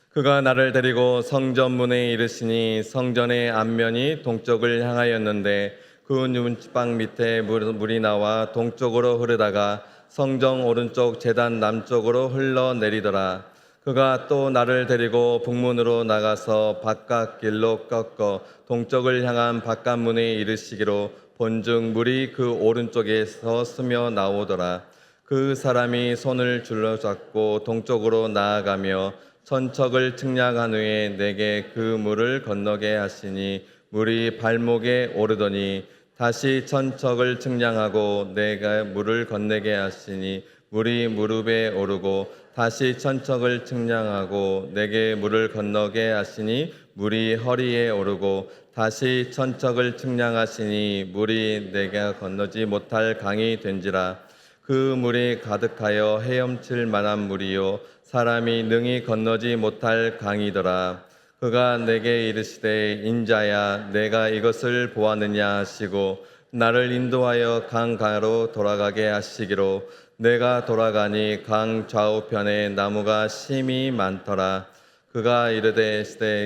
그가 나를 데리고 성전문에 이르시니 성전의 앞면이 동쪽을 향하였는데 그 문지방 밑에 물이 나와 동쪽으로 흐르다가 성전 오른쪽 제단 남쪽으로 흘러내리더라. 그가 또 나를 데리고 북문으로 나가서 바깥 길로 꺾어 동쪽을 향한 바깥문에 이르시기로 본즉 물이 그 오른쪽에서 스며 나오더라. 그 사람이 손을 줄로 잡고 동쪽으로 나아가며 천척을 측량한 후에 내게 그 물을 건너게 하시니 물이 발목에 오르더니 다시 천척을 측량하고 내가 물을 건너게 하시니 물이 무릎에 오르고 다시 천척을 측량하고 내게 물을 건너게 하시니 물이 허리에 오르고 다시 천척을 측량하시니 물이 내가 건너지 못할 강이 된지라. 그 물이 가득하여 헤엄칠 만한 물이요 사람이 능히 건너지 못할 강이더라. 그가 내게 이르시되 인자야 내가 이것을 보았느냐 하시고 나를 인도하여 강가로 돌아가게 하시기로 내가 돌아가니 강 좌우편에 나무가 심이 많더라. 그가 이르되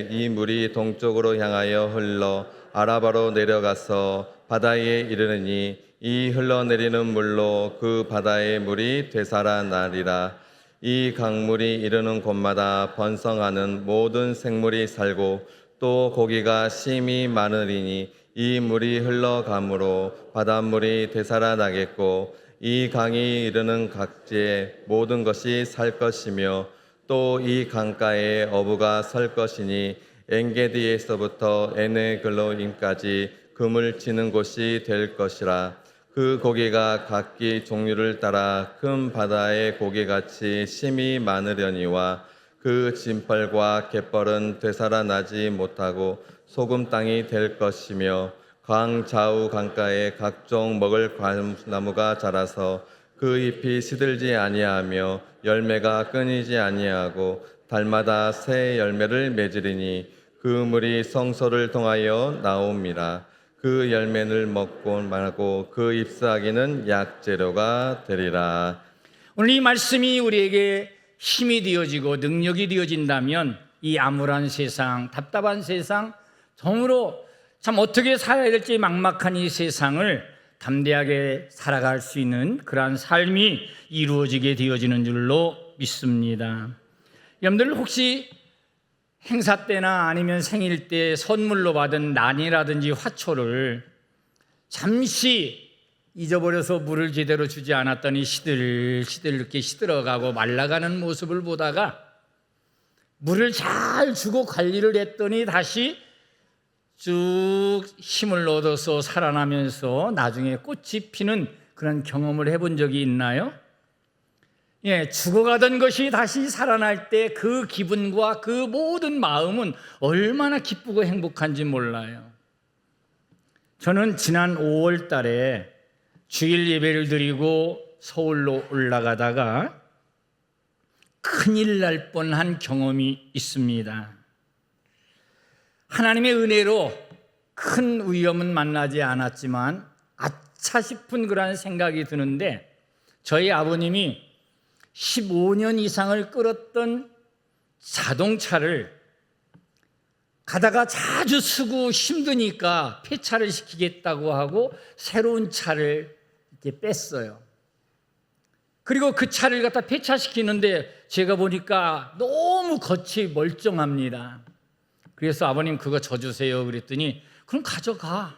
이 물이 동쪽으로 향하여 흘러 아라바로 내려가서 바다에 이르느니 이 흘러내리는 물로 그 바다의 물이 되살아나리라. 이 강물이 이르는 곳마다 번성하는 모든 생물이 살고 또 고기가 심이 많으리니 이 물이 흘러가므로 바닷물이 되살아나겠고 이 강이 이르는 각지에 모든 것이 살 것이며 또 이 강가에 어부가 설 것이니 엔게디에서부터 에네글로임까지 금을 치는 곳이 될 것이라. 그 고기가 각기 종류를 따라 큰 바다의 고기같이 심이 많으려니와 그 진펄과 갯벌은 되살아나지 못하고 소금 땅이 될 것이며 강 좌우 강가에 각종 먹을 과나무가 자라서 그 잎이 시들지 아니하며 열매가 끊이지 아니하고 달마다 새 열매를 맺으리니 그 물이 성소를 통하여 나옵니다. 그 열매를 먹고 말고 그 잎사귀는 약재료가 되리라. 오늘 이 말씀이 우리에게 힘이 되어지고 능력이 되어진다면 이 암울한 세상, 답답한 세상, 정으로 참 어떻게 살아야 될지 막막한 이 세상을 담대하게 살아갈 수 있는 그러한 삶이 이루어지게 되어지는 줄로 믿습니다. 여러분들 혹시 행사 때나 아니면 생일 때 선물로 받은 난이라든지 화초를 잠시 잊어버려서 물을 제대로 주지 않았더니 시들시들게 시들어가고 말라가는 모습을 보다가 물을 잘 주고 관리를 했더니 다시 쭉 힘을 얻어서 살아나면서 나중에 꽃이 피는 그런 경험을 해본 적이 있나요? 죽어가던 것이 다시 살아날 때 그 기분과 그 모든 마음은 얼마나 기쁘고 행복한지 몰라요. 저는 지난 5월 달에 주일 예배를 드리고 서울로 올라가다가 큰일 날 뻔한 경험이 있습니다. 하나님의 은혜로 큰 위험은 만나지 않았지만 아차 싶은 그런 생각이 드는데 저희 아버님이 15년 이상을 끌었던 자동차를 가다가 자주 쓰고 힘드니까 폐차를 시키겠다고 하고 새로운 차를 이렇게 뺐어요. 그리고 그 차를 갖다 폐차시키는데 제가 보니까 너무 겉이 멀쩡합니다. 그래서 아버님 그거 져주세요 그랬더니 그럼 가져가.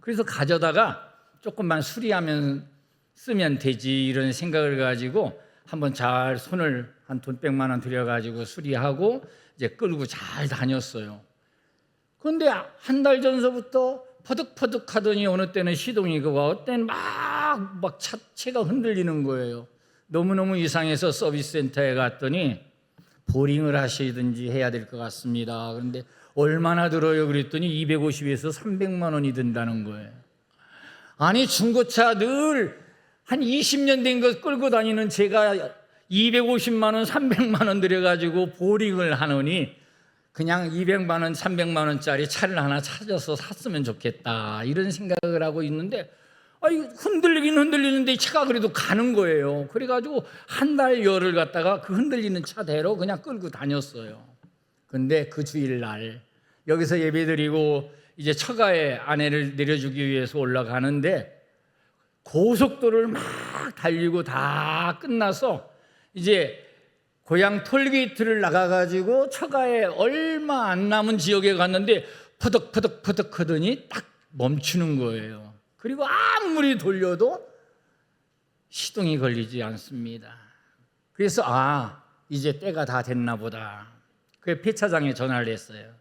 그래서 가져다가 조금만 수리하면 쓰면 되지 이런 생각을 가지고 한번 잘 손을 한 돈 100만 원 들여가지고 수리하고 이제 끌고 잘 다녔어요. 그런데 한 달 전서부터 퍼득퍼득 하더니 어느 때는 시동이 그거 어느 때는 막 차체가 흔들리는 거예요. 너무너무 이상해서 서비스 센터에 갔더니 보링을 하시든지 해야 될 것 같습니다. 그런데 얼마나 들어요? 그랬더니 250에서 300만 원이 든다는 거예요. 아니 중고차 늘 한 20년 된 거 끌고 다니는 제가 250만 원, 300만 원 들여가지고 보링을 하느니 그냥 200만 원, 300만 원짜리 차를 하나 찾아서 샀으면 좋겠다 이런 생각을 하고 있는데 흔들리긴 흔들리는데 차가 그래도 가는 거예요. 그래가지고 한 달 열을 갖다가 그 흔들리는 차대로 그냥 끌고 다녔어요. 근데 그 주일날 여기서 예배드리고 이제 처가에 아내를 내려주기 위해서 올라가는데 고속도로를 막 달리고 다 끝나서 이제 고향 톨게이트를 나가가지고 처가에 얼마 안 남은 지역에 갔는데 퍼덕퍼덕 하더니 딱 멈추는 거예요. 그리고 아무리 돌려도 시동이 걸리지 않습니다. 그래서 이제 때가 다 됐나 보다. 그래서 폐차장에 전화를 했어요.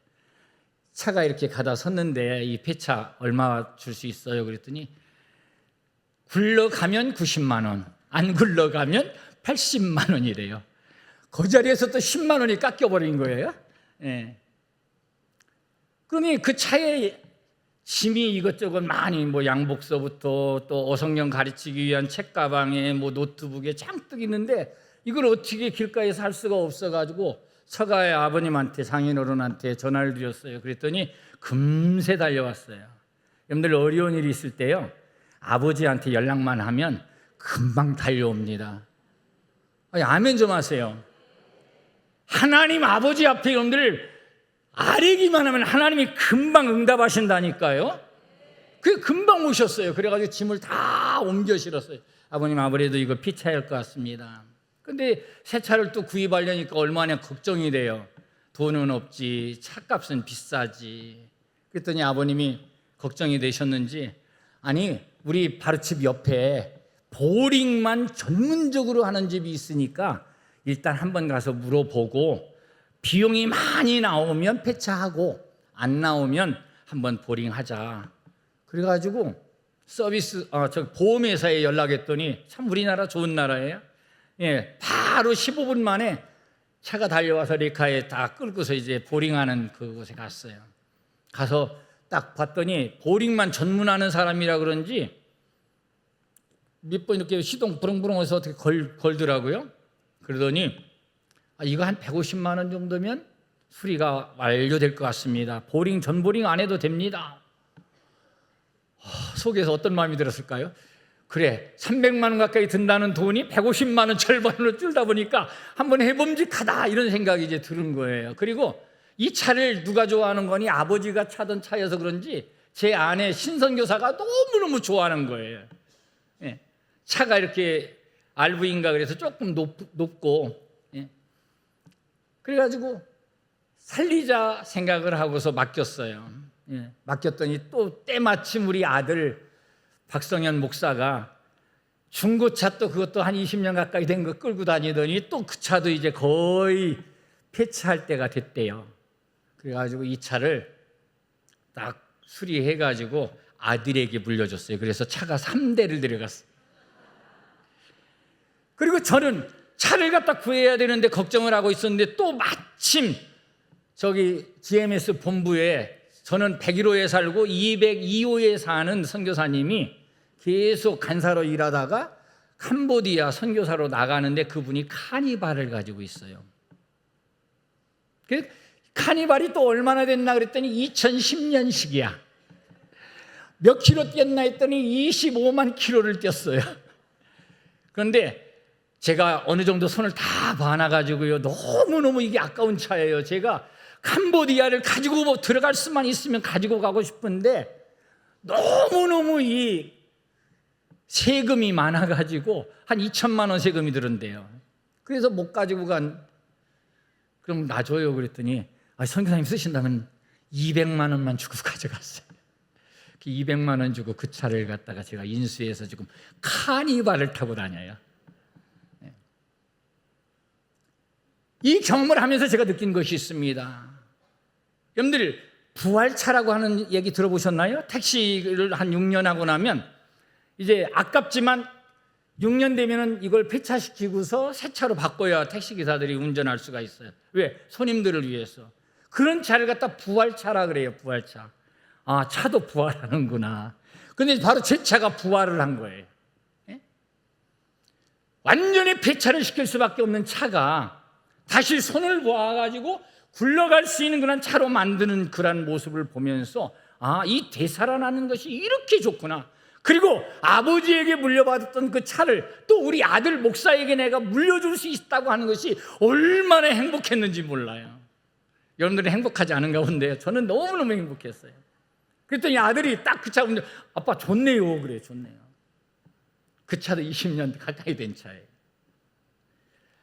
차가 이렇게 가다 섰는데 이 폐차 얼마 줄 수 있어요? 그랬더니 굴러가면 90만 원, 안 굴러가면 80만 원이래요. 그 자리에서 또 10만 원이 깎여버린 거예요. 예. 그러니 그 차에 짐이 이것저것 많이 양복서부터 또 어성령 가르치기 위한 책가방에 노트북에 잔뜩 있는데 이걸 어떻게 길가에서 할 수가 없어가지고 처가의 아버님한테 장인어른한테 전화를 드렸어요. 그랬더니 금세 달려왔어요. 여러분들 어려운 일이 있을 때요, 아버지한테 연락만 하면 금방 달려옵니다. 아멘 좀 하세요. 하나님 아버지 앞에 여러분들 아뢰기만 하면 하나님이 금방 응답하신다니까요. 그게 금방 오셨어요. 그래가지고 짐을 다 옮겨 실었어요. 아버님 아무래도 이거 피차일 것 같습니다. 근데 새 차를 또 구입하려니까 얼마나 걱정이 돼요. 돈은 없지, 차값은 비싸지. 그랬더니 아버님이 걱정이 되셨는지, 아니 우리 바로 집 옆에 보링만 전문적으로 하는 집이 있으니까 일단 한번 가서 물어보고 비용이 많이 나오면 폐차하고 안 나오면 한번 보링하자. 그래가지고 서비스 보험회사에 연락했더니 참 우리나라 좋은 나라예요. 예, 바로 15분 만에 차가 달려와서 레카에 다 끌고서 이제 보링하는 그곳에 갔어요. 가서 딱 봤더니 보링만 전문하는 사람이라 그런지 몇 번 이렇게 시동 부릉부릉해서 어떻게 걸더라고요. 그러더니 이거 한 150만 원 정도면 수리가 완료될 것 같습니다. 보링 전보링 안 해도 됩니다. 속에서 어떤 마음이 들었을까요? 그래, 300만 원 가까이 든다는 돈이 150만 원 절반으로 줄다 보니까 한번 해봄직하다 이런 생각이 이제 드는 거예요. 그리고 이 차를 누가 좋아하는 거니 아버지가 차던 차여서 그런지 제 아내 신선교사가 너무너무 좋아하는 거예요. 예, 차가 이렇게 RV인가 그래서 조금 높고, 예. 그래가지고 살리자 생각을 하고서 맡겼어요. 예, 맡겼더니 또 때마침 우리 아들 박성현 목사가 중고차 또 그것도 한 20년 가까이 된 거 끌고 다니더니 또 그 차도 이제 거의 폐차할 때가 됐대요. 그래가지고 이 차를 딱 수리해가지고 아들에게 물려줬어요. 그래서 차가 3대를 데려갔어요. 그리고 저는 차를 갖다 구해야 되는데 걱정을 하고 있었는데 또 마침 저기 GMS 본부에 저는 101호에 살고 202호에 사는 선교사님이 계속 간사로 일하다가 캄보디아 선교사로 나가는데 그분이 카니발을 가지고 있어요. 그 카니발이 또 얼마나 됐나 그랬더니 2010년식이야. 몇 킬로 뛰었나 했더니 25만 킬로를 뛰었어요. 그런데 제가 어느 정도 손을 다 봐놔가지고요, 너무너무 이게 아까운 차예요. 제가 캄보디아를 가지고 들어갈 수만 있으면 가지고 가고 싶은데 너무너무 이 세금이 많아가지고 한 2천만 원 세금이 들은데요. 그래서 못 가지고 그럼 놔줘요 그랬더니 선교사님 쓰신다면 200만 원만 주고 가져갔어요. 200만 원 주고 그 차를 갖다가 제가 인수해서 지금 카니발을 타고 다녀요. 이 경험을 하면서 제가 느낀 것이 있습니다. 여러분들 부활차라고 하는 얘기 들어보셨나요? 택시를 한 6년 하고 나면 이제 아깝지만 6년 되면은 이걸 폐차시키고서 새 차로 바꿔야 택시기사들이 운전할 수가 있어요. 왜? 손님들을 위해서. 그런 차를 갖다 부활차라 그래요. 부활차. 차도 부활하는구나. 근데 바로 제 차가 부활을 한 거예요. 예? 완전히 폐차를 시킬 수밖에 없는 차가 다시 손을 모아가지고 굴러갈 수 있는 그런 차로 만드는 그런 모습을 보면서 이 되살아나는 것이 이렇게 좋구나. 그리고 아버지에게 물려받았던 그 차를 또 우리 아들 목사에게 내가 물려줄 수 있다고 하는 것이 얼마나 행복했는지 몰라요. 여러분들은 행복하지 않은가 본데 저는 너무너무 행복했어요. 그랬더니 아들이 딱 그 차 운전, 아빠 좋네요. 그래, 좋네요. 그 차도 20년 가까이 된 차예요.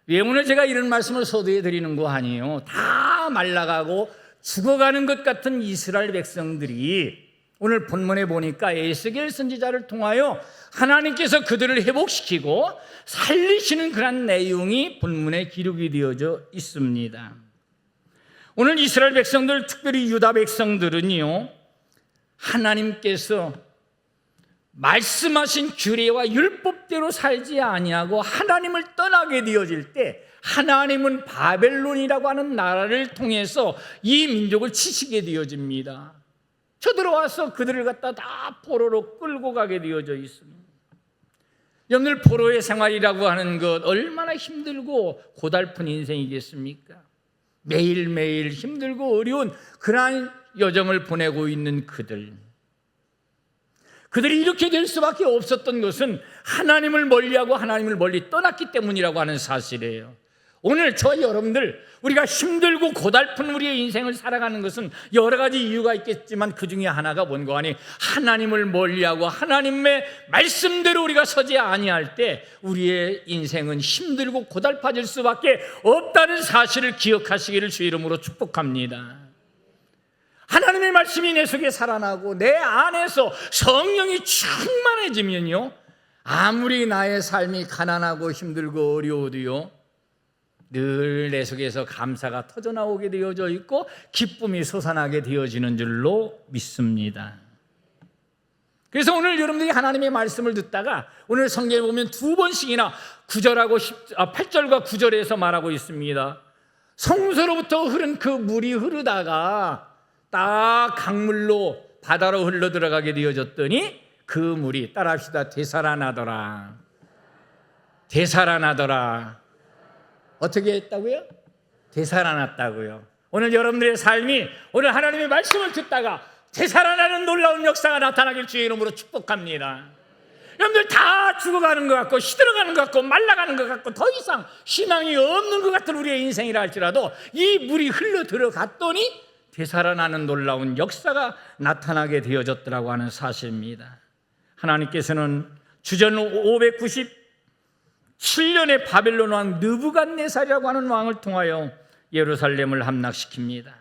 왜 오늘 제가 이런 말씀을 소두에 드리는 거 아니에요. 다 말라가고 죽어가는 것 같은 이스라엘 백성들이 오늘 본문에 보니까 에스겔 선지자를 통하여 하나님께서 그들을 회복시키고 살리시는 그런 내용이 본문에 기록이 되어져 있습니다. 오늘 이스라엘 백성들, 특별히 유다 백성들은요, 하나님께서 말씀하신 규례와 율법대로 살지 아니하고 하나님을 떠나게 되어질 때 하나님은 바벨론이라고 하는 나라를 통해서 이 민족을 치시게 되어집니다. 쳐들어와서 그들을 갖다 다 포로로 끌고 가게 되어져 있습니다. 여러분들, 포로의 생활이라고 하는 것 얼마나 힘들고 고달픈 인생이겠습니까? 매일매일 힘들고 어려운 그러한 여정을 보내고 있는 그들이 이렇게 될 수밖에 없었던 것은 하나님을 멀리하고 하나님을 멀리 떠났기 때문이라고 하는 사실이에요. 오늘 저와 여러분들, 우리가 힘들고 고달픈 우리의 인생을 살아가는 것은 여러 가지 이유가 있겠지만 그 중에 하나가 뭔가 하니 하나님을 멀리하고 하나님의 말씀대로 우리가 서지 아니할 때 우리의 인생은 힘들고 고달파질 수밖에 없다는 사실을 기억하시기를 주의 이름으로 축복합니다. 하나님의 말씀이 내 속에 살아나고 내 안에서 성령이 충만해지면요, 아무리 나의 삶이 가난하고 힘들고 어려워도요, 늘 내 속에서 감사가 터져나오게 되어져 있고 기쁨이 솟아나게 되어지는 줄로 믿습니다. 그래서 오늘 여러분들이 하나님의 말씀을 듣다가 오늘 성경에 보면 두 번씩이나 8절과 9절에서 말하고 있습니다. 성소로부터 흐른 그 물이 흐르다가 딱 강물로 바다로 흘러 들어가게 되어졌더니 그 물이, 따라합시다, 되살아나더라. 어떻게 했다고요? 되살아났다고요. 오늘 여러분들의 삶이 오늘 하나님의 말씀을 듣다가 되살아나는 놀라운 역사가 나타나길 주의 이름으로 축복합니다. 여러분들 다 죽어가는 것 같고 시들어가는 것 같고 말라가는 것 같고 더 이상 희망이 없는 것 같은 우리의 인생이라 할지라도 이 물이 흘러 들어갔더니 되살아나는 놀라운 역사가 나타나게 되어졌더라고 하는 사실입니다. 하나님께서는 주전 597년에 바벨론 왕 느부갓네살이라고 하는 왕을 통하여 예루살렘을 함락시킵니다.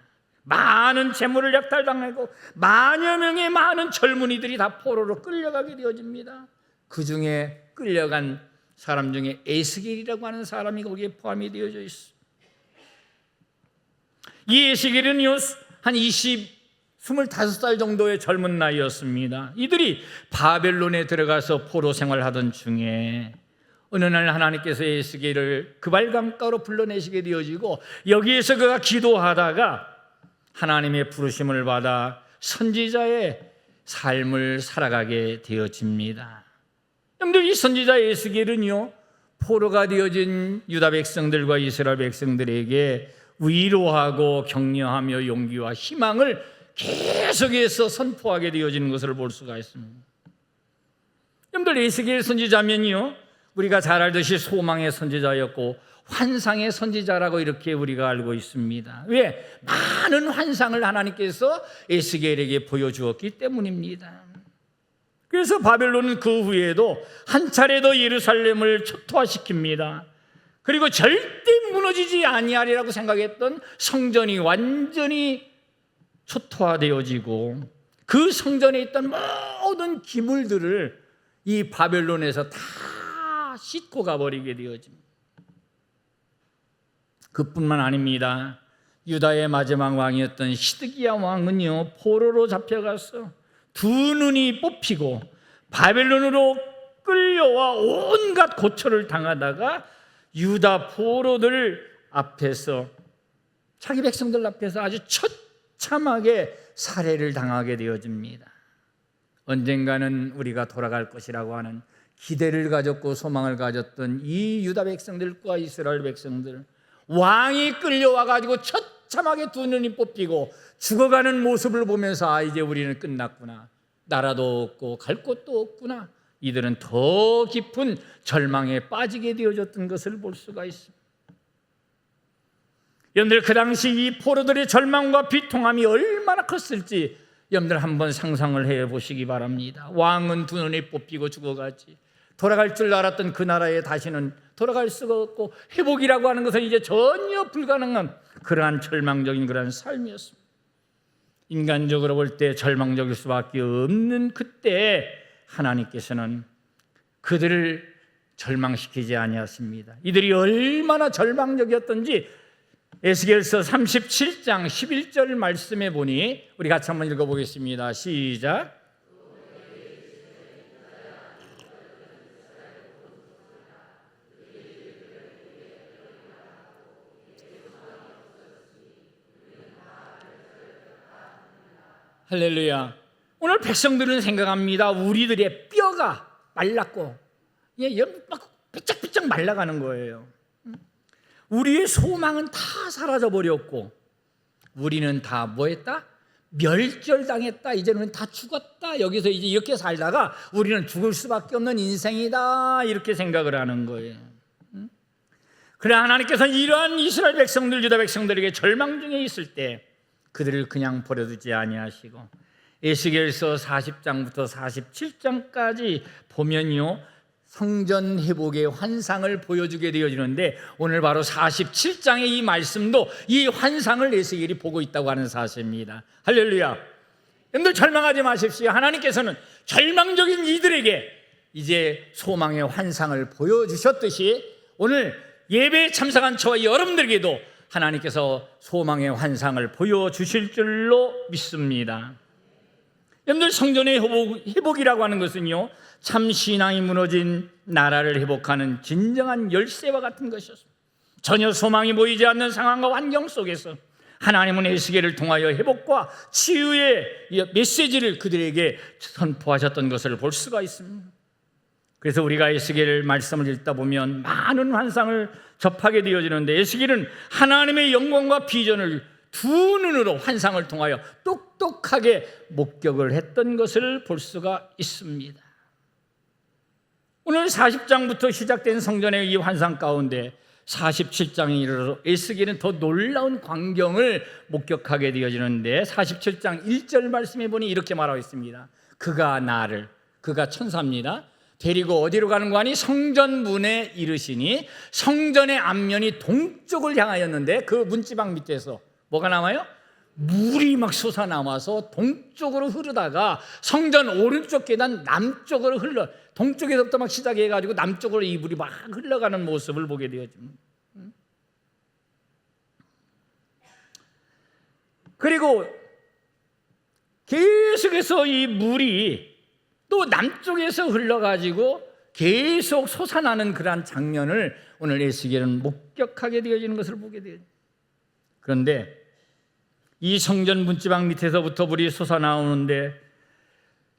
많은 재물을 약탈당하고 만여 명의 많은 젊은이들이 다 포로로 끌려가게 되어집니다. 그 중에 끌려간 사람 중에 에스겔이라고 하는 사람이 거기에 포함이 되어져 있습니다. 이 에스겔은요, 한 25살 정도의 젊은 나이였습니다. 이들이 바벨론에 들어가서 포로 생활하던 중에 어느 날 하나님께서 에스겔을 그발강가로 불러내시게 되어지고 여기에서 그가 기도하다가 하나님의 부르심을 받아 선지자의 삶을 살아가게 되어집니다. 여러분들, 이 선지자 에스겔은요, 포로가 되어진 유다 백성들과 이스라엘 백성들에게 위로하고 격려하며 용기와 희망을 계속해서 선포하게 되어지는 것을 볼 수가 있습니다. 여러분들, 에스겔 선지자면요, 우리가 잘 알듯이 소망의 선지자였고 환상의 선지자라고 이렇게 우리가 알고 있습니다. 왜? 많은 환상을 하나님께서 에스겔에게 보여주었기 때문입니다. 그래서 바벨론은 그 후에도 한 차례 더 예루살렘을 초토화시킵니다. 그리고 절대 무너지지 아니하리라고 생각했던 성전이 완전히 초토화되어지고 그 성전에 있던 모든 기물들을 이 바벨론에서 다 싣고 가버리게 되어집니다. 그뿐만 아닙니다. 유다의 마지막 왕이었던 시드기야 왕은요, 포로로 잡혀가서 두 눈이 뽑히고 바벨론으로 끌려와 온갖 고초를 당하다가 유다 포로들 앞에서, 자기 백성들 앞에서 아주 처참하게 살해를 당하게 되어집니다. 언젠가는 우리가 돌아갈 것이라고 하는 기대를 가졌고 소망을 가졌던 이 유다 백성들과 이스라엘 백성들, 왕이 끌려와가지고 처참하게 두 눈이 뽑히고 죽어가는 모습을 보면서 이제 우리는 끝났구나, 나라도 없고 갈 곳도 없구나, 이들은 더 깊은 절망에 빠지게 되어졌던 것을 볼 수가 있습니다. 여러분들 그 당시 이 포로들의 절망과 비통함이 얼마나 컸을지 여러분들 한번 상상을 해보시기 바랍니다. 왕은 두 눈에 뽑히고 죽어가지, 돌아갈 줄 알았던 그 나라에 다시는 돌아갈 수가 없고 회복이라고 하는 것은 이제 전혀 불가능한 그러한 절망적인 그러한 삶이었습니다. 인간적으로 볼 때 절망적일 수밖에 없는 그때 하나님께서는 그들을 절망시키지 아니하십니다. 이들이 얼마나 절망적이었던지 에스겔서 37장 11절 말씀에 보니 우리 같이 한번 읽어보겠습니다. 시작. 할렐루야. 오늘 백성들은 생각합니다. 우리들의 뼈가 말랐고 막 삐쩍삐쩍 말라가는 거예요. 우리의 소망은 다 사라져 버렸고 우리는 다 뭐했다? 멸절당했다. 이제는 다 죽었다. 여기서 이제 이렇게 살다가 우리는 죽을 수밖에 없는 인생이다. 이렇게 생각을 하는 거예요. 그러나 하나님께서는 이러한 이스라엘 백성들, 유다 백성들에게 절망 중에 있을 때 그들을 그냥 버려두지 아니하시고 에스겔서 40장부터 47장까지 보면요, 성전 회복의 환상을 보여주게 되어지는데 오늘 바로 47장의 이 말씀도 이 환상을 에스겔이 보고 있다고 하는 사실입니다. 할렐루야. 여러분들 절망하지 마십시오. 하나님께서는 절망적인 이들에게 이제 소망의 환상을 보여주셨듯이 오늘 예배에 참석한 저와 여러분들에게도 하나님께서 소망의 환상을 보여주실 줄로 믿습니다. 여러분들 성전의 회복이라고 하는 것은요, 참 신앙이 무너진 나라를 회복하는 진정한 열쇠와 같은 것이었습니다. 전혀 소망이 보이지 않는 상황과 환경 속에서 하나님은 에스겔을 통하여 회복과 치유의 메시지를 그들에게 선포하셨던 것을 볼 수가 있습니다. 그래서 우리가 에스겔 말씀을 읽다 보면 많은 환상을 접하게 되어지는데 에스겔은 하나님의 영광과 비전을 두 눈으로 환상을 통하여 똑똑하게 목격을 했던 것을 볼 수가 있습니다. 오늘 40장부터 시작된 성전의 이 환상 가운데 47장에 이르러 에스겔은 더 놀라운 광경을 목격하게 되어지는데 47장 1절 말씀에 보니 이렇게 말하고 있습니다. 그가 천사입니다. 데리고 어디로 가는 거 아니? 성전 문에 이르시니 성전의 앞면이 동쪽을 향하였는데 그 문지방 밑에서 뭐가 나와요? 물이 막 솟아나와서 동쪽으로 흐르다가 성전 오른쪽 계단 남쪽으로 흘러, 동쪽에서부터 막 시작해가지고 남쪽으로 이 물이 막 흘러가는 모습을 보게 되어집니다. 그리고 계속해서 이 물이 또 남쪽에서 흘러가지고 계속 솟아나는 그러한 장면을 오늘 에스겔은 목격하게 되어지는 것을 보게 돼요. 그런데 이 성전 문지방 밑에서부터 물이 솟아나오는데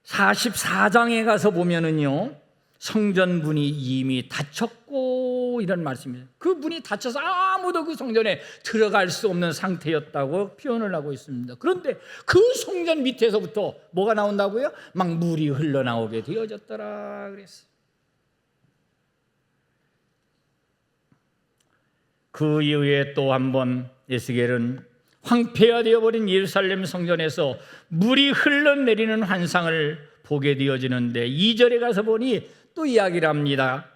44장에 가서 보면은요, 성전 문이 이미 닫혔고 이런 말씀이에요. 그 문이 닫혀서 아무도 그 성전에 들어갈 수 없는 상태였다고 표현을 하고 있습니다. 그런데 그 성전 밑에서부터 뭐가 나온다고요? 막 물이 흘러나오게 되어졌더라 그랬어요. 그 이후에 또 한 번 에스겔은 황폐화되어 버린 예루살렘 성전에서 물이 흘러내리는 환상을 보게 되어지는데 2절에 가서 보니 또 이야기를 합니다.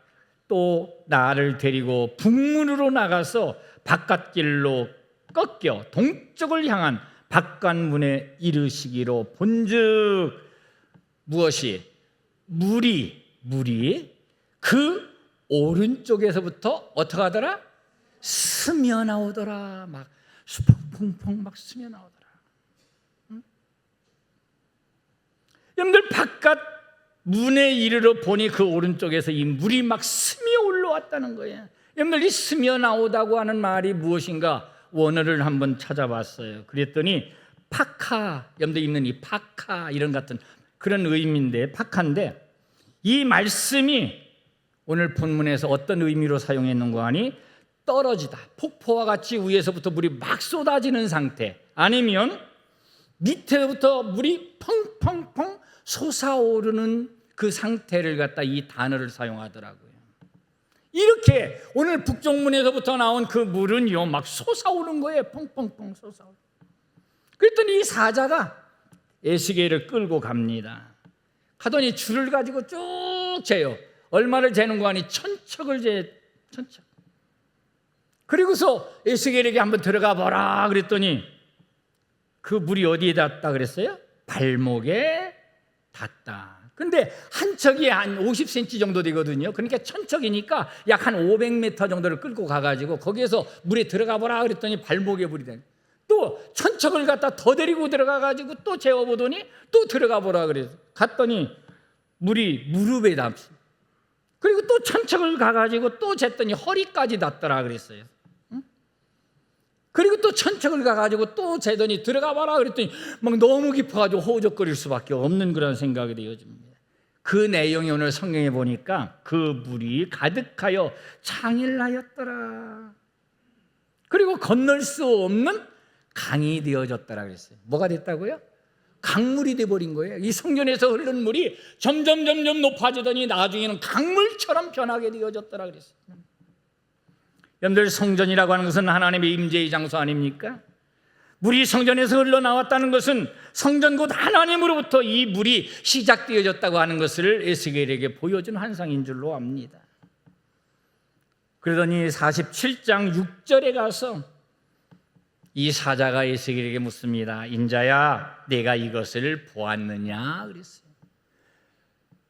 또 나를 데리고 북문으로 나가서 바깥길로 꺾여 동쪽을 향한 바깥문에 이르시기로 본즉 무엇이? 물이 그 오른쪽에서부터 어떻게 하더라? 스며 나오더라. 막 퐁퐁퐁 막 스며 나오더라. 여러분들 바깥 문에 이르러 보니 그 오른쪽에서 이 물이 막 스며 올라왔다는 거예요. 여러분들 이 스며 나오다고 하는 말이 무엇인가 원어를 한번 찾아봤어요. 그랬더니 파카, 여러분들 있는 이 파카 이런 같은 그런 의미인데, 파카인데 이 말씀이 오늘 본문에서 어떤 의미로 사용했는가 하니 떨어지다, 폭포와 같이 위에서부터 물이 막 쏟아지는 상태, 아니면 밑에부터 물이 펑펑펑 솟아오르는 그 상태를 갖다 이 단어를 사용하더라고요. 이렇게 오늘 북쪽문에서부터 나온 그 물은요 막 솟아오는 거예요. 펑펑펑 솟아오는. 그랬더니 이 사자가 에스겔을 끌고 갑니다. 가더니 줄을 가지고 쭉 재요. 얼마를 재는 거 아니 천척을 재. 천척. 그리고서 에스겔에게 한번 들어가 보라 그랬더니 그 물이 어디에 닿았다 그랬어요? 발목에 닿았다. 근데 한 척이 한 50cm 정도 되거든요. 그러니까 천척이니까 약 한 500m 정도를 끌고 가가지고 거기에서 물에 들어가 보라 그랬더니 발목에 물이 닿아요. 또 천척을 갖다 더 데리고 들어가가지고 또 재워보더니 또 들어가 보라 그래서 갔더니 물이 무릎에 닿습니다. 그리고 또 천척을 가가지고 또 쟀더니 허리까지 닿더라 그랬어요. 그리고 또 천척을 가가지고 또 재더니 들어가 봐라 그랬더니 막 너무 깊어가지고 호우적거릴 수밖에 없는 그런 생각이 되어집니다. 그 내용이 오늘 성경에 보니까 그 물이 가득하여 창일하였더라. 그리고 건널 수 없는 강이 되어졌더라 그랬어요. 뭐가 됐다고요? 강물이 되어버린 거예요. 이 성전에서 흐르는 물이 점점 높아지더니 나중에는 강물처럼 변하게 되어졌더라 그랬어요. 여러분들, 성전이라고 하는 것은 하나님의 임재의 장소 아닙니까? 물이 성전에서 흘러나왔다는 것은 성전 곧 하나님으로부터 이 물이 시작되어졌다고 하는 것을 에스겔에게 보여준 환상인 줄로 압니다. 그러더니 47장 6절에 가서 이 사자가 에스겔에게 묻습니다. 인자야, 내가 이것을 보았느냐 그랬어요.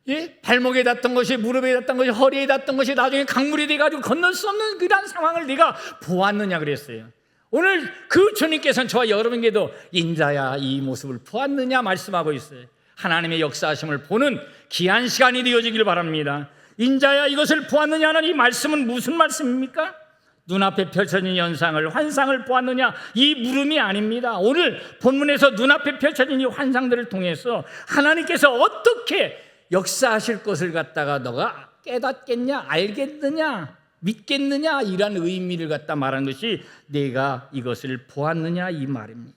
예? 발목에 닿던 것이, 무릎에 닿던 것이, 허리에 닿던 것이 나중에 강물이 돼가지고 건널 수 없는 그런 상황을 네가 보았느냐 그랬어요. 오늘 그 주님께서는 저와 여러분에게도 인자야 이 모습을 보았느냐 말씀하고 있어요. 하나님의 역사하심을 보는 귀한 시간이 되어지길 바랍니다. 인자야 이것을 보았느냐는 이 말씀은 무슨 말씀입니까? 눈앞에 펼쳐진 현상을, 환상을 보았느냐, 이 물음이 아닙니다. 오늘 본문에서 눈앞에 펼쳐진 이 환상들을 통해서 하나님께서 어떻게 역사하실 것을 갖다가 너가 깨닫겠냐, 알겠느냐, 믿겠느냐, 이런 의미를 갖다 말한 것이 내가 이것을 보았느냐 이 말입니다.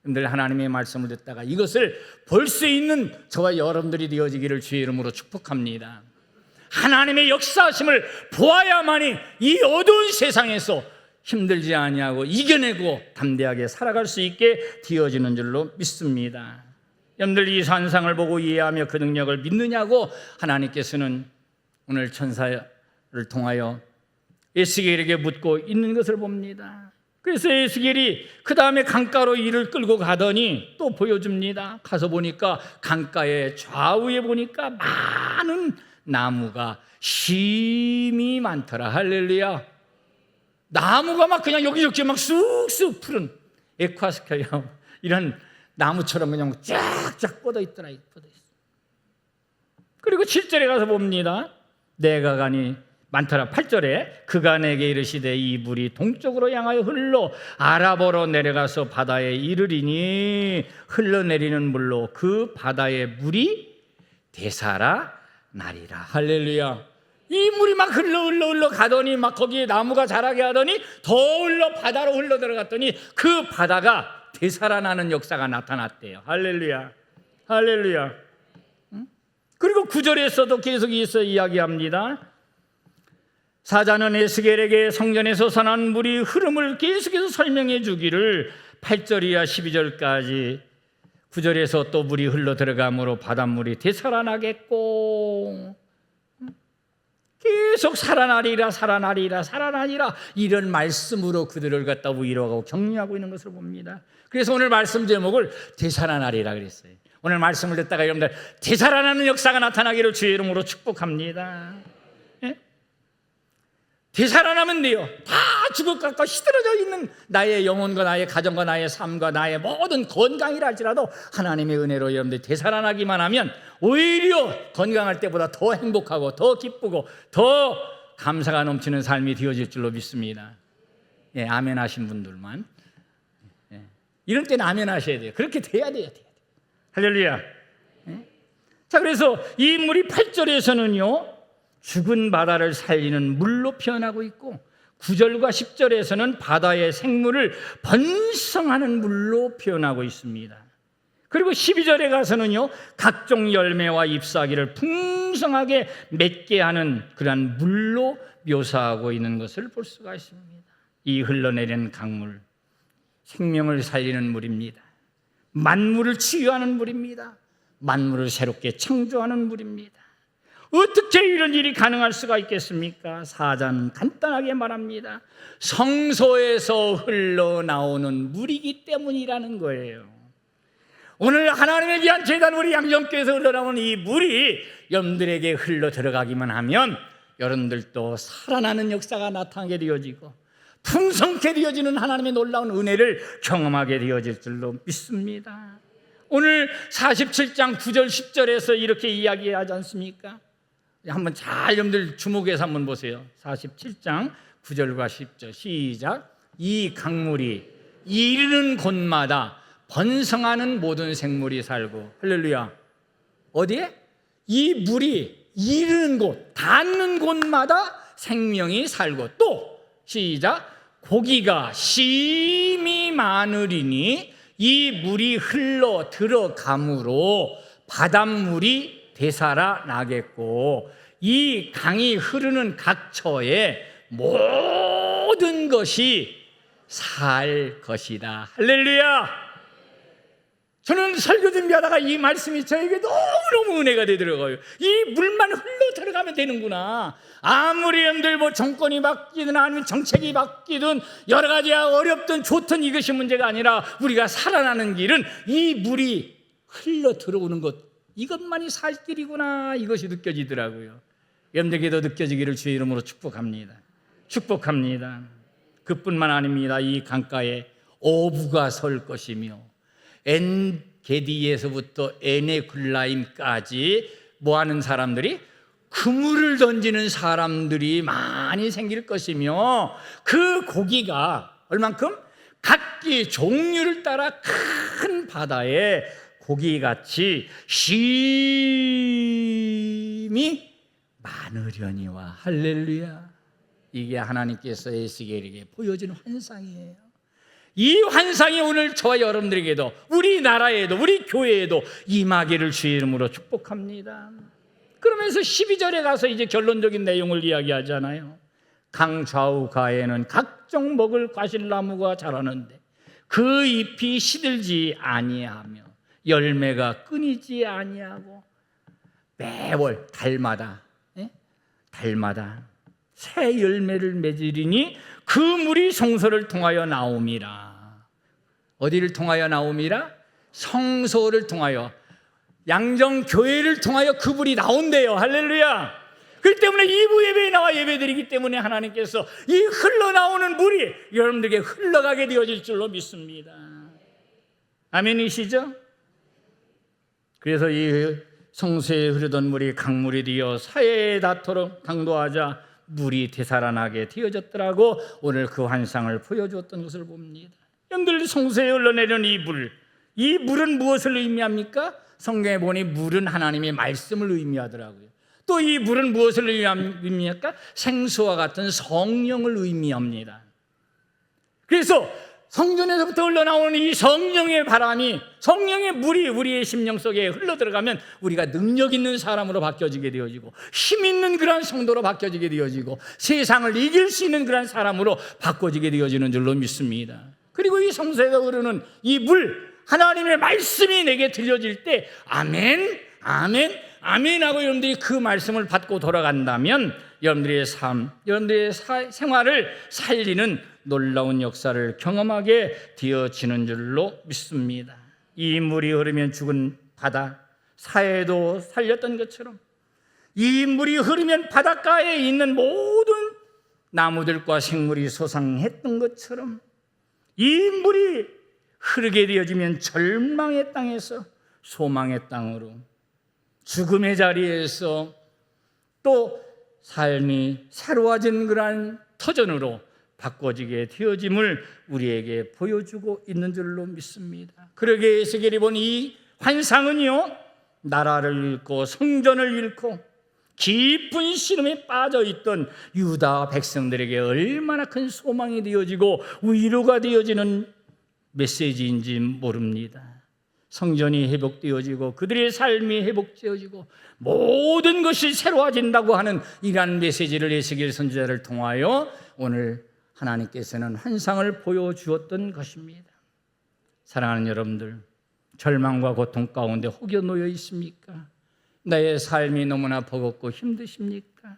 여러분들, 하나님의 말씀을 듣다가 이것을 볼 수 있는 저와 여러분들이 되어지기를 주의 이름으로 축복합니다. 하나님의 역사하심을 보아야만이 이 어두운 세상에서 힘들지 아니하고 이겨내고 담대하게 살아갈 수 있게 되어지는 줄로 믿습니다. 여러분들, 이 환상을 보고 이해하며 그 능력을 믿느냐고 하나님께서는 오늘 천사를 통하여 에스겔에게 묻고 있는 것을 봅니다. 그래서 에스겔이 그 다음에 강가로 이를 끌고 가더니 또 보여줍니다. 가서 보니까 강가의 좌우에 보니까 많은 나무가 심이 많더라. 할렐루야. 나무가 막 그냥 여기저기 막 쑥쑥 푸른 에콰스카야 이런 나무처럼 그냥 쫙쫙 뻗어 있더라. 뻗어 있어. 그리고 7절에 가서 봅니다. 내가 가니 많더라. 8절에 그가 내게 이르시되 이 물이 동쪽으로 향하여 흘러 아라보로 내려가서 바다에 이르리니 흘러내리는 물로 그 바다의 물이 되살아 나리라. 할렐루야. 이 물이 막 흘러 가더니 막 거기에 나무가 자라게 하더니 더 흘러 바다로 흘러 들어갔더니 그 바다가 되살아나는 역사가 나타났대요. 할렐루야. 할렐루야. 그리고 9절에서도 계속 있어 이야기합니다. 사자는 에스겔에게 성전에서 선한 물이 흐름을 계속해서 설명해 주기를 8절이야 12절까지 9절에서 또 물이 흘러 들어가므로 바닷물이 되살아나겠고 계속 살아나리라 살아나리라 살아나리라 이런 말씀으로 그들을 갖다 위로하고 격려하고 있는 것을 봅니다. 그래서 오늘 말씀 제목을 되살아나리라 그랬어요. 오늘 말씀을 듣다가 여러분들 되살아나는 역사가 나타나기를 주의 이름으로 축복합니다. 예? 되살아나면 돼요. 다 죽어갖고 시들어져 있는 나의 영혼과 나의 가정과 나의 삶과 나의 모든 건강이라 할지라도 하나님의 은혜로 여러분들 되살아나기만 하면 오히려 건강할 때보다 더 행복하고 더 기쁘고 더 감사가 넘치는 삶이 되어질 줄로 믿습니다. 예, 아멘 하신 분들만. 예. 이런 때는 아멘 하셔야 돼요. 그렇게 돼야 돼요. 할렐루야. 예? 자, 그래서 이 물이 8절에서는요 죽은 바다를 살리는 물로 표현하고 있고 9절과 10절에서는 바다의 생물을 번성하는 물로 표현하고 있습니다. 그리고 12절에 가서는요 각종 열매와 잎사귀를 풍성하게 풍성하게 맺게 하는 그러한 물로 묘사하고 있는 것을 볼 수가 있습니다. 이 흘러내리는 강물, 생명을 살리는 물입니다. 만물을 치유하는 물입니다. 만물을 새롭게 창조하는 물입니다. 어떻게 이런 일이 가능할 수가 있겠습니까? 사자는 간단하게 말합니다. 성소에서 흘러나오는 물이기 때문이라는 거예요. 오늘 하나님의 귀한 제단 우리 양정교회에서 흘러나오는 이 물이 여러분들에게 흘러 들어가기만 하면 여러분들도 살아나는 역사가 나타나게 되어지고 풍성케 되어지는 하나님의 놀라운 은혜를 경험하게 되어질 줄로 믿습니다. 오늘 47장 9절 10절에서 이렇게 이야기하지 않습니까? 한번 잘 여러분들 주목해서 한번 보세요. 47장 9절과 10절 시작. 이 강물이 이르는 곳마다 번성하는 모든 생물이 살고. 할렐루야. 어디에? 이 물이 이르는 곳, 닿는 곳마다 생명이 살고. 또 시작. 고기가 심히 많으리니 이 물이 흘러 들어가므로 바닷물이 되살아나겠고 이 강이 흐르는 각처에 모든 것이 살 것이다. 할렐루야. 저는 설교 준비하다가 이 말씀이 저에게 너무너무 은혜가 되더라고요. 이 물만 흘러 들어가면 되는구나. 아무리 여러분들 뭐 정권이 바뀌든 아니면 정책이 바뀌든 여러 가지 어렵든 좋든 이것이 문제가 아니라 우리가 살아나는 길은 이 물이 흘러 들어오는 것, 이것만이 살 길이구나, 이것이 느껴지더라고요. 여러분들에게도 느껴지기를 주의 이름으로 축복합니다. 축복합니다. 그뿐만 아닙니다. 이 강가에 어부가 설 것이며 엔게디에서부터 에네굴라임까지 뭐하는 사람들이? 그물을 던지는 사람들이 많이 생길 것이며 그 고기가 얼만큼? 각기 종류를 따라 큰 바다에 고기같이 심히 많으려니와. 할렐루야. 이게 하나님께서 에스겔에게 보여준 환상이에요. 이 환상이 오늘 저와 여러분들에게도 우리나라에도 우리 교회에도 임하기를 주의 이름으로 축복합니다. 그러면서 12절에 가서 이제 결론적인 내용을 이야기하잖아요. 강 좌우가에는 각종 먹을 과실나무가 자라는데 그 잎이 시들지 아니하며 열매가 끊이지 아니하고 매월 달마다 새 열매를 맺으리니 그 물이 성소를 통하여 나옴이라. 어디를 통하여 나옴이라? 성소를 통하여, 양정교회를 통하여 그 물이 나온대요. 할렐루야. 그렇기 때문에 2부 예배에 나와 예배드리기 때문에 하나님께서 이 흘러나오는 물이 여러분들에게 흘러가게 되어질 줄로 믿습니다. 아멘이시죠? 그래서 이 성소에 흐르던 물이 강물이 되어 사해에 닿도록 강도하자 물이 되살아나게 되어졌더라고 오늘 그 환상을 보여주었던 것을 봅니다. 여러분들 성소에 흘러내리는 이 물은 무엇을 의미합니까? 성경에 보니 물은 하나님의 말씀을 의미하더라고요. 또 이 물은 무엇을 의미합니까? 생수와 같은 성령을 의미합니다. 그래서 성전에서부터 흘러나오는 이 성령의 바람이, 성령의 물이 우리의 심령 속에 흘러들어가면 우리가 능력 있는 사람으로 바뀌어지게 되어지고 힘 있는 그런 성도로 바뀌어지게 되어지고 세상을 이길 수 있는 그런 사람으로 바꿔지게 되어지는 줄로 믿습니다. 그리고 이 성소에서 흐르는 이 물, 하나님의 말씀이 내게 들려질 때 아멘, 아멘, 아멘 하고 여러분들이 그 말씀을 받고 돌아간다면 여러분들의 삶, 여러분들의 생활을 살리는 놀라운 역사를 경험하게 되어지는 줄로 믿습니다. 이 물이 흐르면 죽은 바다, 사해도 살렸던 것처럼 이 물이 흐르면 바닷가에 있는 모든 나무들과 생물이 소상했던 것처럼 이 물이 흐르게 되어지면 절망의 땅에서 소망의 땅으로, 죽음의 자리에서 또 삶이 새로워진 그러한 터전으로 바꿔지게 되어짐을 우리에게 보여주고 있는 줄로 믿습니다. 그러게 에스겔이 본 이 환상은요, 나라를 잃고 성전을 잃고 깊은 시름에 빠져있던 유다 백성들에게 얼마나 큰 소망이 되어지고 위로가 되어지는 메시지인지 모릅니다. 성전이 회복되어지고 그들의 삶이 회복되어지고 모든 것이 새로워진다고 하는 이러한 메시지를 에스겔 선지자를 통하여 오늘 하나님께서는 환상을 보여주었던 것입니다. 사랑하는 여러분들, 절망과 고통 가운데 혹여 놓여 있습니까? 나의 삶이 너무나 버겁고 힘드십니까?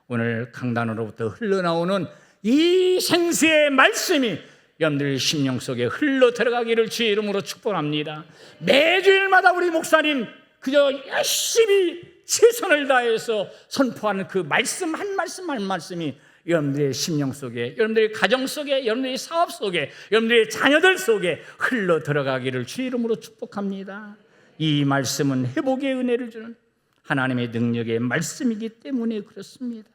오늘 강단으로부터 흘러나오는 이 생수의 말씀이 여러분들의 심령 속에 흘러 들어가기를 주의 이름으로 축복합니다. 매주일마다 우리 목사님 그저 열심히 최선을 다해서 선포하는 그 말씀 한 말씀 한 말씀이 여러분들의 심령 속에, 여러분들의 가정 속에, 여러분들의 사업 속에, 여러분들의 자녀들 속에 흘러 들어가기를 주의 이름으로 축복합니다. 이 말씀은 회복의 은혜를 주는 하나님의 능력의 말씀이기 때문에 그렇습니다.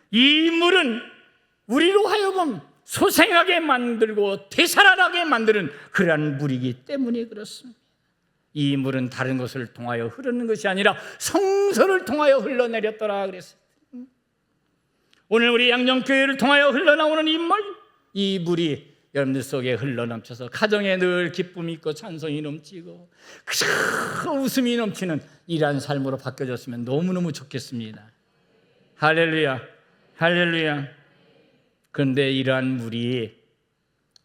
이 물은 우리로 하여금 소생하게 만들고 되살아나게 만드는 그러한 물이기 때문에 그렇습니다. 이 물은 다른 것을 통하여 흐르는 것이 아니라 성소를 통하여 흘러내렸더라 그랬어요. 오늘 우리 양정교회를 통하여 흘러나오는 이 물이 여러분들 속에 흘러넘쳐서 가정에 늘 기쁨이 있고 찬송이 넘치고 그저 웃음이 넘치는 이러한 삶으로 바뀌어졌으면 너무너무 좋겠습니다. 할렐루야, 할렐루야. 그런데 이러한 물이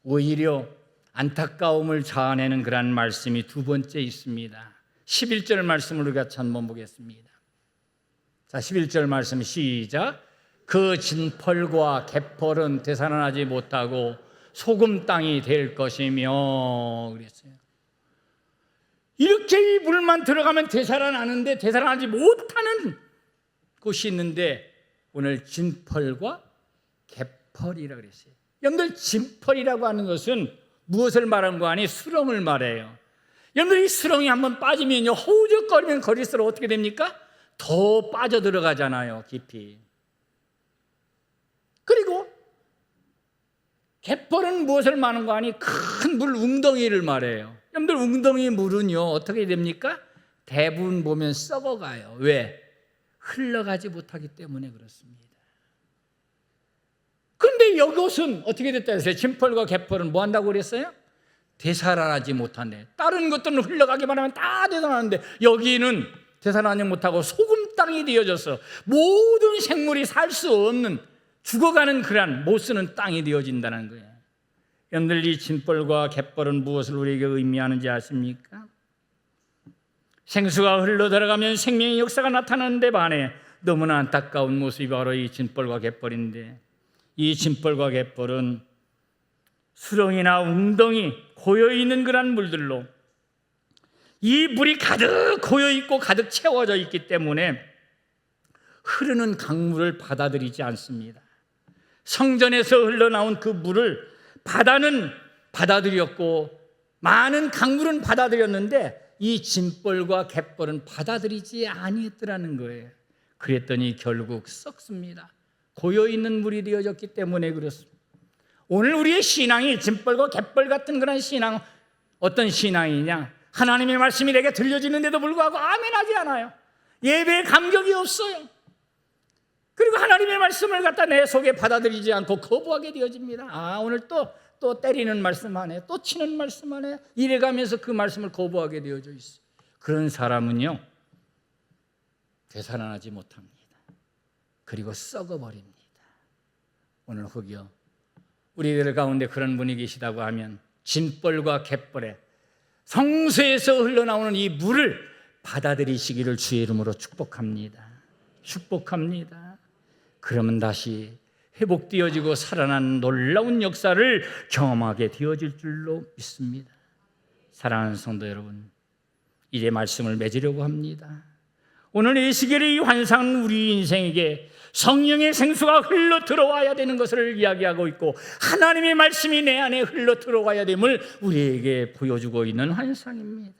오히려 안타까움을 자아내는 그런 말씀이 두 번째 있습니다. 11절 말씀을 우리가 한번 보겠습니다. 자, 11절 말씀 시작. 그 진펄과 갯벌은 되살아나지 못하고 소금 땅이 될 것이며 그랬어요. 이렇게 이 물만 들어가면 되살아나는데 되살아나지 못하는 곳이 있는데 오늘 진펄과 갯벌이라고 그랬어요. 여러분들 진펄이라고 하는 것은 무엇을 말하는 거 아니? 수렁을 말해요. 여러분들 이 수렁이 한번 빠지면요 허우적거리면 거릴수록 어떻게 됩니까? 더 빠져들어가잖아요, 깊이. 그리고 갯벌은 무엇을 말하는 거 아니? 큰 물 웅덩이를 말해요. 여러분들 웅덩이 물은요 어떻게 됩니까? 대부분 보면 썩어가요. 왜? 흘러가지 못하기 때문에 그렇습니다. 그런데 이것은 어떻게 됐다 했어요? 진펄과 갯벌은 뭐 한다고 그랬어요? 되살아나지 못한대. 다른 것들은 흘러가기만 하면 다 되살아나는데 여기는 되살아나지 못하고 소금 땅이 되어져서 모든 생물이 살 수 없는 죽어가는 그런 못 쓰는 땅이 되어진다는 거예요. 여러분들 이 진벌과 갯벌은 무엇을 우리에게 의미하는지 아십니까? 생수가 흘러 들어가면 생명의 역사가 나타나는데 반해 너무나 안타까운 모습이 바로 이 진벌과 갯벌인데 이 진벌과 갯벌은 수렁이나 웅덩이 고여있는 그런 물들로 이 물이 가득 고여있고 가득 채워져 있기 때문에 흐르는 강물을 받아들이지 않습니다. 성전에서 흘러나온 그 물을 바다는 받아들였고 많은 강물은 받아들였는데 이 진벌과 갯벌은 받아들이지 아니했더라는 거예요. 그랬더니 결국 썩습니다. 고여있는 물이 되어졌기 때문에 그렇습니다. 오늘 우리의 신앙이 진벌과 갯벌 같은 그런 신앙, 어떤 신앙이냐? 하나님의 말씀이 내게 들려지는데도 불구하고 아멘하지 않아요. 예배에 감격이 없어요. 그리고 하나님의 말씀을 갖다 내 속에 받아들이지 않고 거부하게 되어집니다. 아, 오늘 또 때리는 말씀 하네, 또 치는 말씀 하네, 이래가면서 그 말씀을 거부하게 되어져 있어요. 그런 사람은요 되살아나지 못합니다. 그리고 썩어버립니다. 오늘 혹여 우리들 가운데 그런 분이 계시다고 하면 진벌과 갯벌에 성소에서 흘러나오는 이 물을 받아들이시기를 주의 이름으로 축복합니다. 축복합니다. 그러면 다시 회복되어지고 살아난 놀라운 역사를 경험하게 되어질 줄로 믿습니다. 사랑하는 성도 여러분, 이제 말씀을 맺으려고 합니다. 오늘 에스겔의 이 환상은 우리 인생에게 성령의 생수가 흘러 들어와야 되는 것을 이야기하고 있고 하나님의 말씀이 내 안에 흘러 들어와야 됨을 우리에게 보여주고 있는 환상입니다.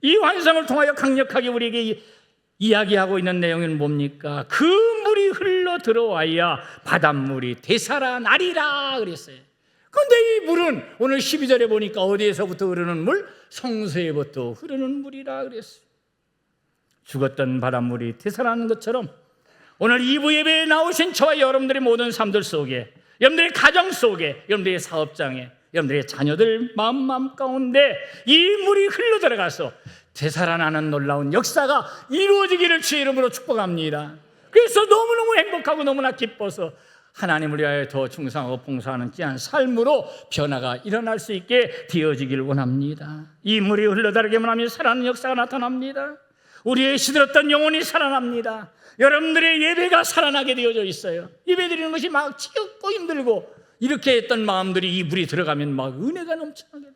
이 환상을 통하여 강력하게 우리에게 이야기하고 있는 내용은 뭡니까? 그 물이 흘러 들어와야 바닷물이 되살아나리라 그랬어요. 그런데 이 물은 오늘 12절에 보니까 어디에서부터 흐르는 물? 성소에부터 흐르는 물이라 그랬어요. 죽었던 바닷물이 되살아나는 것처럼 오늘 2부 예배에 나오신 저와 여러분들의 모든 삶들 속에, 여러분들의 가정 속에, 여러분들의 사업장에, 여러분들의 자녀들 마음 가운데 이 물이 흘러들어가서 되살아나는 놀라운 역사가 이루어지기를 주의 이름으로 축복합니다. 그래서 너무너무 행복하고 너무나 기뻐서 하나님을 위하여 더 충성하고 봉사하는 귀한 삶으로 변화가 일어날 수 있게 되어지길 원합니다. 이 물이 흘러들어가기만 하면 살아나는 역사가 나타납니다. 우리의 시들었던 영혼이 살아납니다. 여러분들의 예배가 살아나게 되어져 있어요. 예배 드리는 것이 막 지겹고 힘들고 이렇게 했던 마음들이 이 물이 들어가면 막 은혜가 넘쳐나게 돼요.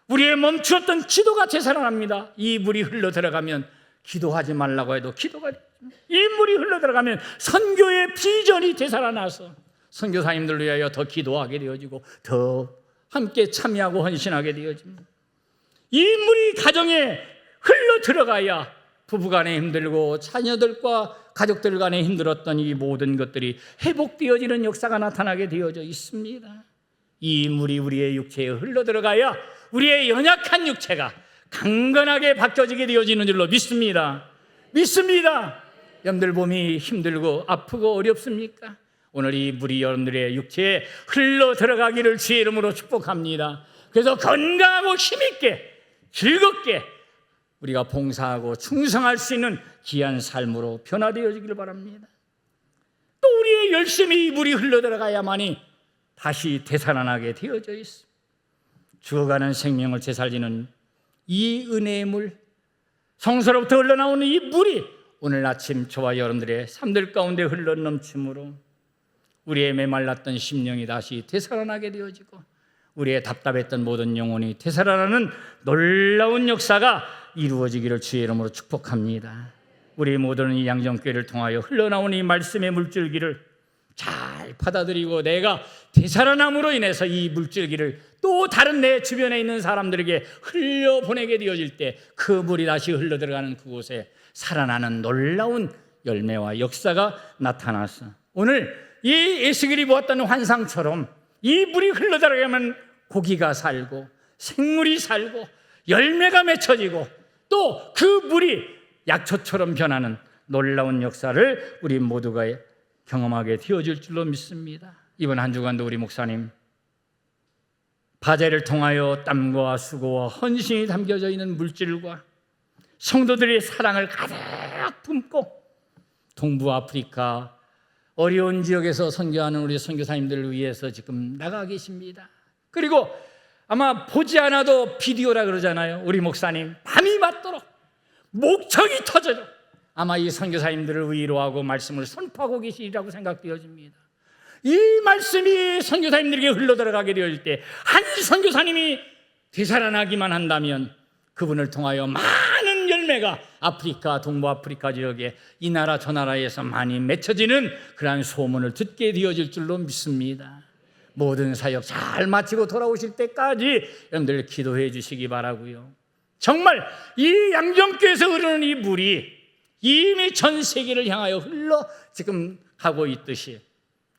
우리의 멈추었던 기도가 되살아납니다. 이 물이 흘러들어가면 기도하지 말라고 해도 기도가 돼요. 이 물이 흘러들어가면 선교의 비전이 되살아나서 선교사님들을 위하여 더 기도하게 되어지고 더 함께 참여하고 헌신하게 되어집니다. 이 물이 가정에 흘러들어가야 부부간에 힘들고 자녀들과 가족들 간에 힘들었던 이 모든 것들이 회복되어지는 역사가 나타나게 되어져 있습니다. 이 물이 우리의 육체에 흘러들어가야 우리의 연약한 육체가 강건하게 바뀌어지게 되어지는 줄로 믿습니다. 여러분들 몸이 힘들고 아프고 어렵습니까? 오늘 이 물이 여러분들의 육체에 흘러들어가기를 주의 이름으로 축복합니다. 그래서 건강하고 힘있게 즐겁게 우리가 봉사하고 충성할 수 있는 귀한 삶으로 변화되어지기를 바랍니다. 또 우리의 열심히 이 물이 흘러들어가야만이 다시 되살아나게 되어져 있습니다. 죽어가는 생명을 되살리는 이 은혜의 물, 성소로부터 흘러나오는 이 물이 오늘 아침 저와 여러분들의 삶들 가운데 흘러넘침으로 우리의 메말랐던 심령이 다시 되살아나게 되어지고 우리의 답답했던 모든 영혼이 되살아나는 놀라운 역사가 이루어지기를 주의 이름으로 축복합니다. 우리 모두는 이 양정교회를 통하여 흘러나오는 이 말씀의 물줄기를 잘 받아들이고 내가 되살아남으로 인해서 이 물줄기를 또 다른 내 주변에 있는 사람들에게 흘려보내게 되어질 때 그 물이 다시 흘러들어가는 그곳에 살아나는 놀라운 열매와 역사가 나타나서 오늘 이 에스겔이 보았던 환상처럼 이 물이 흘러들어가면 고기가 살고 생물이 살고 열매가 맺혀지고 또 그 물이 약초처럼 변하는 놀라운 역사를 우리 모두가 경험하게 되어질 줄로 믿습니다. 이번 한 주간도 우리 목사님 바제를 통하여 땀과 수고와 헌신이 담겨져 있는 물질과 성도들의 사랑을 가득 품고 동부 아프리카 어려운 지역에서 선교하는 우리 선교사님들을 위해서 지금 나가 계십니다. 그리고 아마 보지 않아도 비디오라 그러잖아요. 우리 목사님 밤이 맞도록 목청이 터져도 아마 이 선교사님들을 위로하고 말씀을 선포하고 계시리라고 생각되어집니다. 이 말씀이 선교사님들에게 흘러들어가게 되어질 때 한 선교사님이 되살아나기만 한다면 그분을 통하여 많은 열매가 아프리카, 동부 아프리카 지역에 이 나라 저 나라에서 많이 맺혀지는 그러한 소문을 듣게 되어질 줄로 믿습니다. 모든 사역 잘 마치고 돌아오실 때까지 여러분들 기도해 주시기 바라고요. 정말 이 양정교에서 흐르는 이 물이 이미 전 세계를 향하여 흘러 지금 가고 있듯이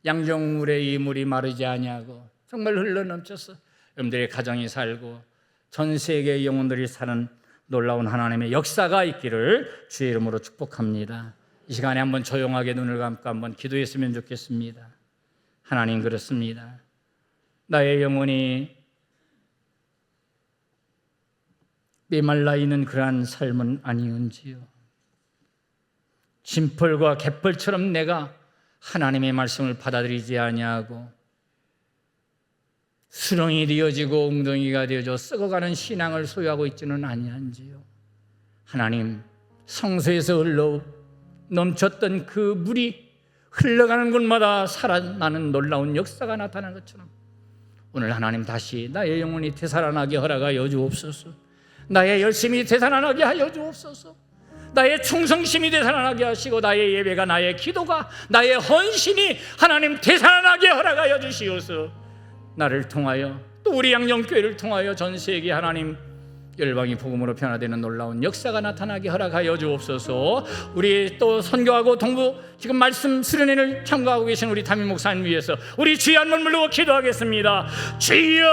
양정물의 이 물이 마르지 아니하고 정말 흘러 넘쳐서 여러분들의 가정이 살고 전 세계의 영혼들이 사는 놀라운 하나님의 역사가 있기를 주의 이름으로 축복합니다. 이 시간에 한번 조용하게 눈을 감고 한번 기도했으면 좋겠습니다. 하나님, 그렇습니다. 나의 영혼이 메말라 있는 그러한 삶은 아니은지요. 진펄과 갯벌처럼 내가 하나님의 말씀을 받아들이지 아니하고 수렁이 되어지고 웅덩이가 되어져 썩어가는 신앙을 소유하고 있지는 아니한지요. 하나님, 성소에서 흘러 넘쳤던 그 물이 흘러가는 곳마다 살아나는 놀라운 역사가 나타난 것처럼 오늘 하나님 다시 나의 영혼이 되살아나게 허락하여 주옵소서. 나의 열심이 되살아나게 하여 주옵소서. 나의 충성심이 되살아나게 하시고 나의 예배가, 나의 기도가, 나의 헌신이 하나님 되살아나게 허락하여 주시옵소서. 나를 통하여 또 우리 양정교회를 통하여 전 세계 하나님 열방이 복음으로 변화되는 놀라운 역사가 나타나게 허락하여 주옵소서. 우리 또 선교하고 동부 지금 말씀 수련회를 참가하고 계신 우리 담임 목사님 위해서 우리 주의 한 번 물르고 기도하겠습니다. 주여,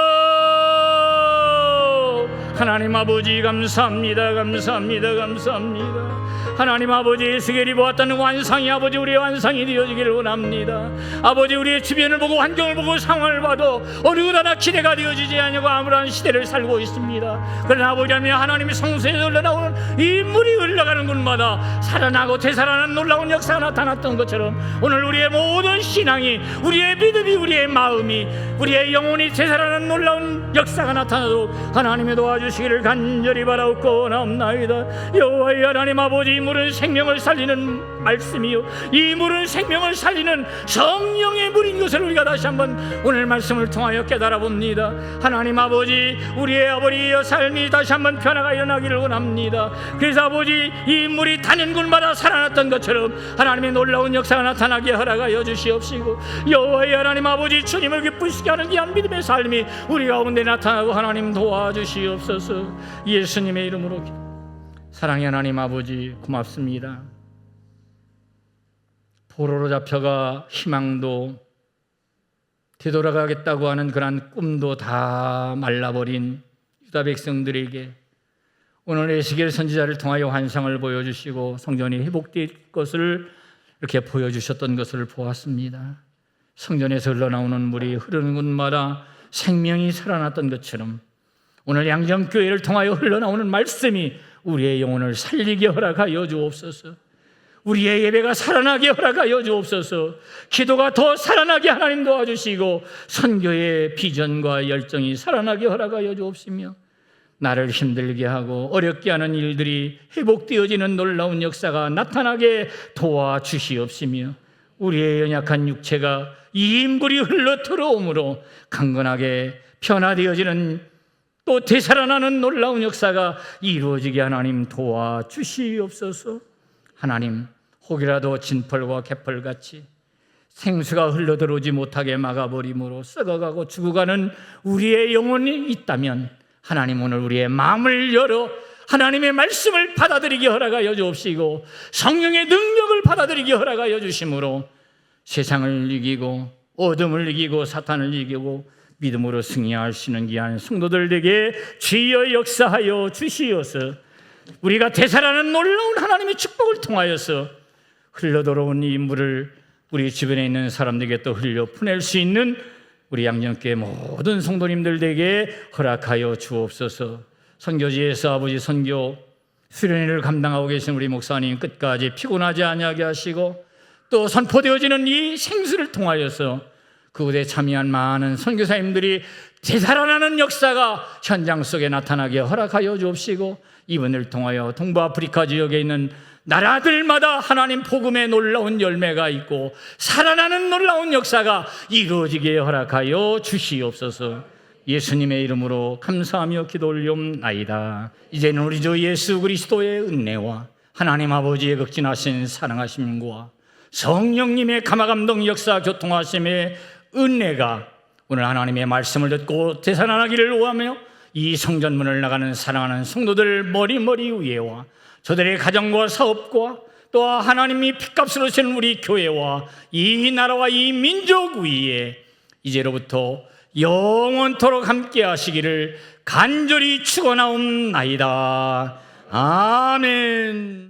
하나님 아버지 감사합니다. 감사합니다. 감사합니다. 하나님 아버지 에스겔이 보았다는 완상이 아버지 우리의 완상이 되어지기를 원합니다. 아버지 우리의 주변을 보고 환경을 보고 상황을 봐도 어느 것 하나 기대가 되어지지 않냐고 암울한 시대를 살고 있습니다. 그러나 아버지 하나님의 성소에서 흘러나오는 이 물이 흘러가는 곳마다 살아나고 되살아나는 놀라운 역사가 나타났던 것처럼 오늘 우리의 모든 신앙이 우리의 믿음이 우리의 마음이 우리의 영혼이 되살아나는 놀라운 역사가 나타나도록 하나님의 도와주시기를 간절히 바라옵나이다. 여호와의 하나님 아버지 이 물은 생명을 살리는 말씀이요 이 물은 생명을 살리는 성령의 물인 것을 우리가 다시 한번 오늘 말씀을 통하여 깨달아 봅니다. 하나님 아버지 우리의 아버지의 삶이 다시 한번 변화가 일어나기를 원합니다. 그래서 아버지 이 물이 닿는 곳마다 살아났던 것처럼 하나님의 놀라운 역사가 나타나게 허락하여 주시옵시고 여호와의 하나님 아버지 주님을 기쁘시게 하는 귀한 믿음의 삶이 우리 가운데 나타나고 하나님 도와주시옵소서. 예수님의 이름으로 사랑의 하나님 아버지 고맙습니다. 포로로 잡혀가 희망도 되돌아가겠다고 하는 그러한 꿈도 다 말라버린 유다 백성들에게 오늘 에스겔 선지자를 통하여 환상을 보여주시고 성전이 회복될 것을 이렇게 보여주셨던 것을 보았습니다. 성전에서 흘러나오는 물이 흐르는 곳마다 생명이 살아났던 것처럼 오늘 양정교회를 통하여 흘러나오는 말씀이 우리의 영혼을 살리게 허락하여 주옵소서. 우리의 예배가 살아나게 허락하여 주옵소서. 기도가 더 살아나게 하나님 도와주시고 선교의 비전과 열정이 살아나게 허락하여 주옵시며 나를 힘들게 하고 어렵게 하는 일들이 회복되어지는 놀라운 역사가 나타나게 도와주시옵시며 우리의 연약한 육체가 이 물이 흘러 들어오므로 강건하게 변화되어지는 또 되살아나는 놀라운 역사가 이루어지게 하나님 도와주시옵소서. 하나님 혹이라도 진펄과 개펄같이 생수가 흘러들어오지 못하게 막아버림으로 썩어가고 죽어가는 우리의 영혼이 있다면 하나님 오늘 우리의 마음을 열어 하나님의 말씀을 받아들이게 허락하여 주옵시고 성령의 능력을 받아들이게 허락하여 주심으로 세상을 이기고 어둠을 이기고 사탄을 이기고 믿음으로 승리하시는 귀한 성도들에게 주여 역사하여 주시어서 우리가 되살아나는 놀라운 하나님의 축복을 통하여서 흘러들어온 이 물을 우리 주변에 있는 사람들에게 또 흘려 보낼 수 있는 우리 양정교회 모든 성도님들에게 허락하여 주옵소서. 선교지에서 아버지 선교 수련회를 감당하고 계신 우리 목사님 끝까지 피곤하지 않게 하시고 또 선포되어지는 이 생수를 통하여서 그곳에 참여한 많은 선교사님들이 되살아나는 역사가 현장 속에 나타나게 허락하여 주옵시고 이분을 통하여 동부 아프리카 지역에 있는 나라들마다 하나님 복음의 놀라운 열매가 있고 살아나는 놀라운 역사가 이루어지게 허락하여 주시옵소서. 예수님의 이름으로 감사하며 기도 올리옵나이다. 이제는 우리 주 예수 그리스도의 은혜와 하나님 아버지의 극진하신 사랑하심과 성령님의 감화감동 역사 교통하심의 은혜가 오늘 하나님의 말씀을 듣고 되살아나기를 원하며 이 성전문을 나가는 사랑하는 성도들 머리 위에와 저들의 가정과 사업과 또 하나님이 핏값으로 주는 우리 교회와 이 나라와 이 민족 위에 이제로부터 영원토록 함께 하시기를 간절히 축원하옵나이다. 아멘.